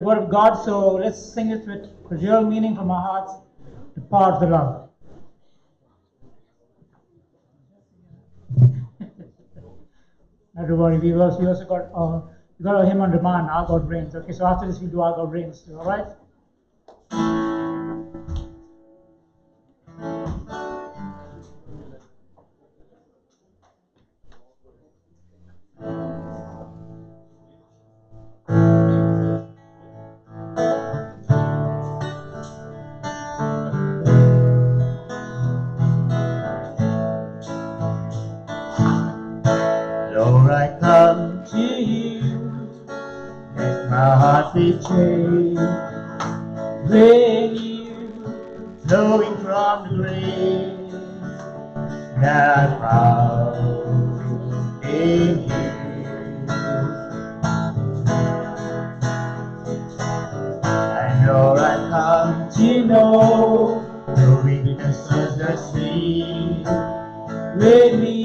Word of God, so let's sing it with real meaning from our hearts, the power of the love. Not to worry, we also got a hymn on demand, Our God Reigns. Okay, so after this we do Our God Reigns too, alright? Lord, I come to you, let my heart be changed. When you, flowing from the grave, that found in you. And Lord, I come to know the weaknesses I see. With me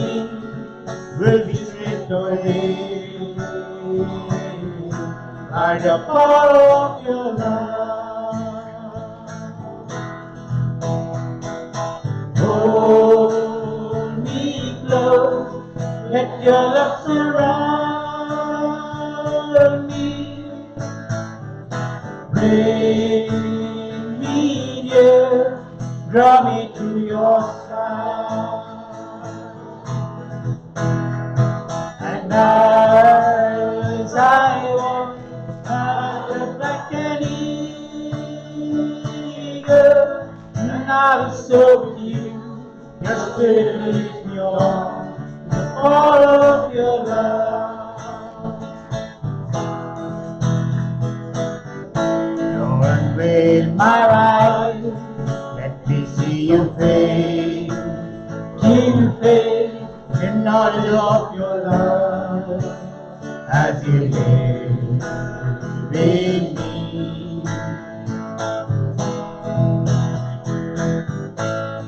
will be stripped away by the power of your love. Hold me close, let your love surround me. Bring me near, draw me to your side. And as I walk, I look like an eagle, and I will soar with you. Your spirit leads me on, the power of your love. Lord, unveil my eyes, let me see your face. Give faith in knowledge of your love as you live in me.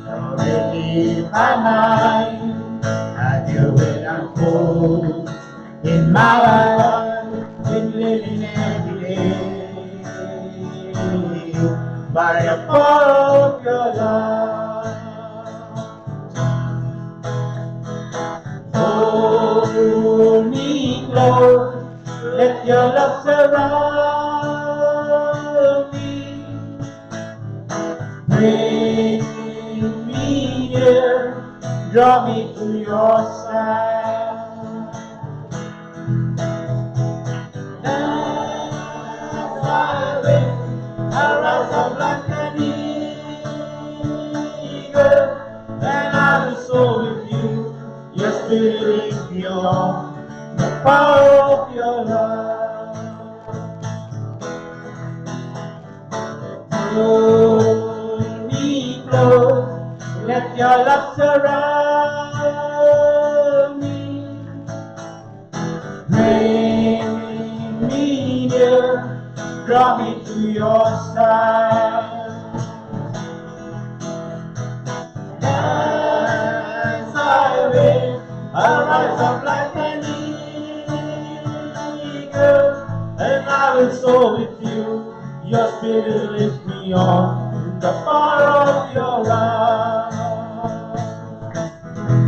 Lord, relieve my mind as you will unfold in my life, in living every day by the power of your love. Hold me close, let your love surround me. Bring me near, draw me to your side. As I wait, I rise up like an eagle, and I will soar with you. Your spirit leads me on, the power of your love. Hold me close, let your love surround me. Bring me near, draw me to your side. As I wait, I rise up like an eagle, and I will soar with you. Your spirit lifts me on, the power of your love.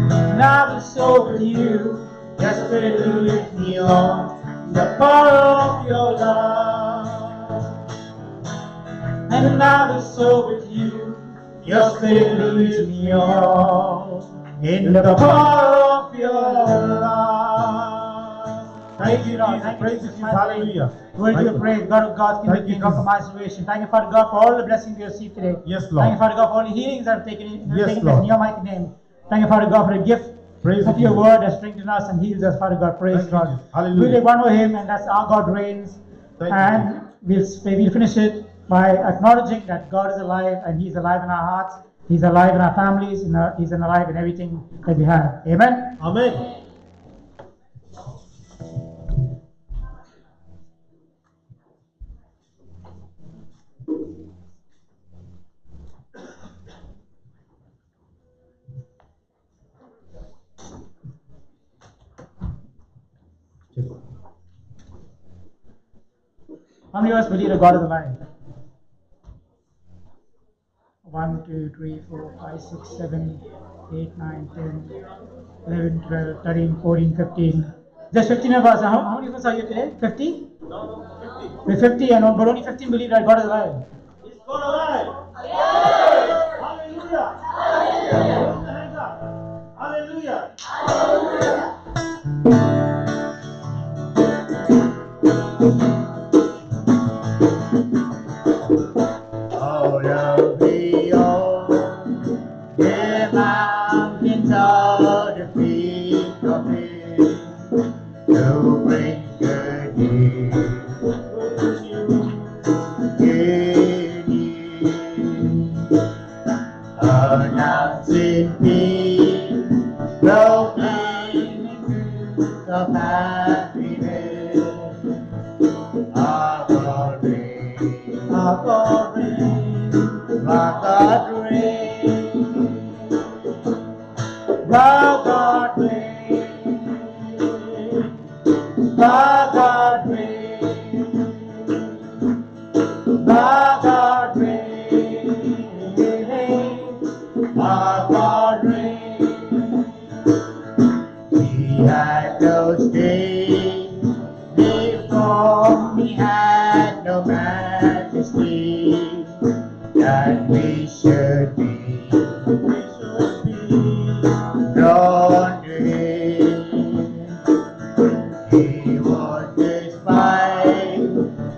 And I will soar with you. Your spirit lifts me on, the power of your love. And I will soar with you. Your spirit leads me on in the power of your love. Thank you, Lord. Thank you, Jesus. Hallelujah. Glory to your praise, God of God, King of Kings, God of my salvation. Thank you, Father God, for all the blessings we received today. Yes, Lord. Thank you, Father God, for all the healings that have taken Yes, place Lord. in your mighty name. Thank you, Father God, for the gift Praise of you. your word that strengthens us and heals us, Father God. Praise Thank you, God. Jesus. Hallelujah. We'll take one more hymn, and that's Our God Reigns. Thank you, And we'll finish it by acknowledging that God is alive, and He's alive in our hearts. He's alive in our families. He's alive in everything that we have. Amen. Amen. How many of us believe that God is alive? 1, 2, 3, 4, 5, 6, 7, 8, 9, 10, 11, 12, 13, 14, 15. Just 15 of us. How many of us are here today? 50? No, 50. We're 50, but only 15 believe that God is alive. Is God alive? Hallelujah! Hallelujah! Put the hands up. Hallelujah! All of the old, the mountains are the feet of Him to bring good news. Announcing peace, broken of happiness. Our God reigns, our God reigns, our God reigns, our God reigns, our God reigns, our God reigns, our God reigns. He had no stain before, He had no majesty that we should be drawn to Him. He was despised,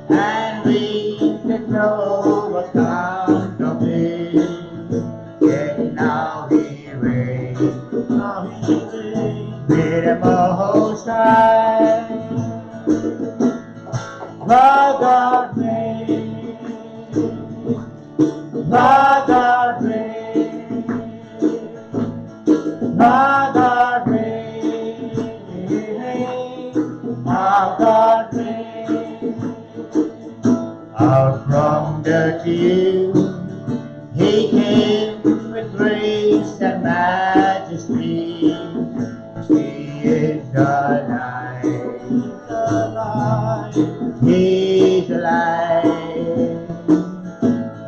and we took no account of Him. Yet now He reigns, with a most high. Our God reigns, our God reigns, our God reigns, our God reigns. Out from the dew, He came with grace and majesty. He is alive, He's alive.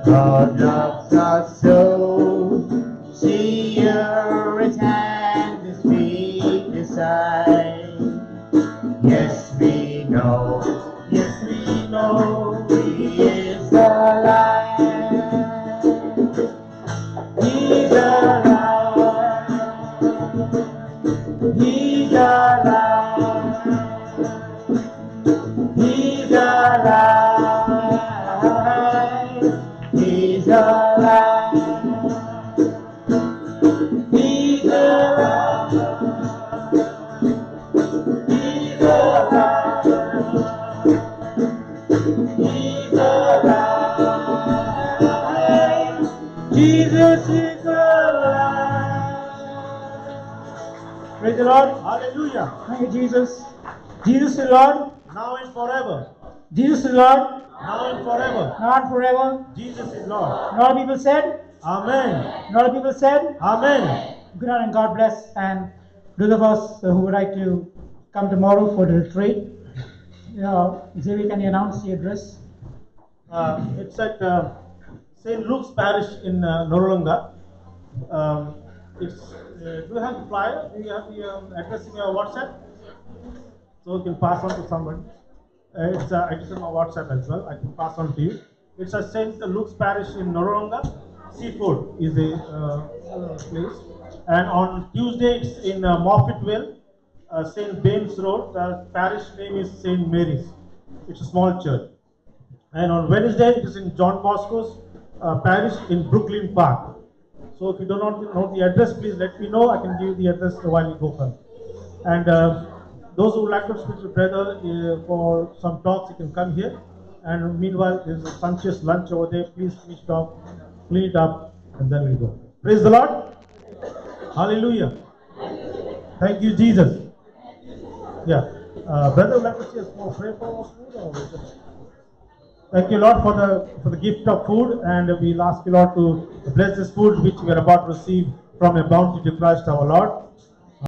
God loves us so. See His hand, His feet, His side. Yes, we know, yes, we know He is alive. He's alive. He's alive. He's alive. He's alive. He's alive. He's alive. He's alive. Jesus is alive. Praise the Lord. Hallelujah. Thank you, Jesus. Jesus is Lord. Now and forever. Jesus is Lord. Now and forever. Now and forever. Jesus is Lord. And all people said? Amen. And all people said? Amen. Good night and God bless. And those of us who would like to come tomorrow for the retreat, Xavier, can you announce the address? It's at St. Luke's Parish in Norolanga. Do you have the flyer? Do you have the address in your WhatsApp? So you can pass on to somebody. It's on my WhatsApp as well. I can pass on to you. It's a St. Luke's Parish in Norolanga. Seafood is the place. And on Tuesday it's in Moffattville, St. Baines Road. The parish name is St. Mary's. It's a small church. And on Wednesday it is in John Bosco's parish in Brooklyn Park. So if you do not know the address, please let me know. I can give you the address while you go further. And those who would like to speak to brother for some talks, you can come here. And meanwhile, there's a sumptuous lunch over there. Please finish it off, clean it up, and then we go. Praise the Lord. Hallelujah. Thank you, Jesus. Yeah. Brother would like to see us more pray for food, or thank you, Lord, for the gift of food, and we'll ask you, Lord, to bless this food which we are about to receive from your bounty to Christ our Lord.